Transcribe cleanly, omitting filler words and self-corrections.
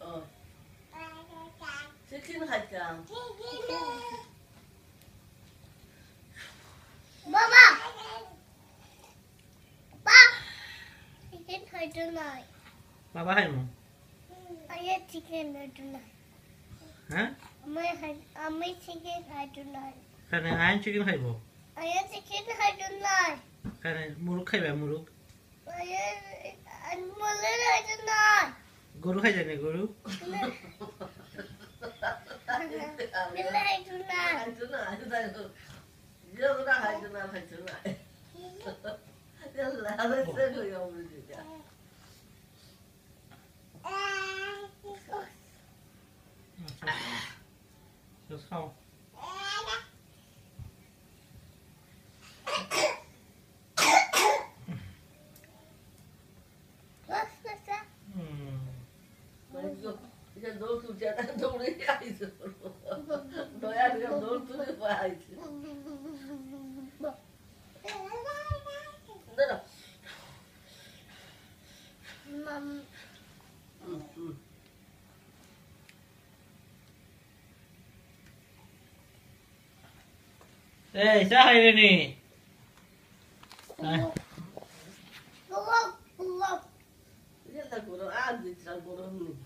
어. 치킨 할까? Mama! Pa! Chicken for tonight. Baba hay mo? I had chicken for tonight. Ha? I made chicken for tonight. Kana ayan chicken hay mo? I had chicken for tonight. Kana muruk hay ba muruk? I had mullet for tonight. Guru hay jane guru? Millet for tonight. 여기다 하잖아. 연락을 쓰고 여기다. Just how? What's that? 이제 놀 두잖아. 놀이 아이서. 너야 그냥 놀 두는 거야 아이서. 내려. Mom. Hey, sa hay ni. Go. 이제 나 그러 안 듣지 안 그러니.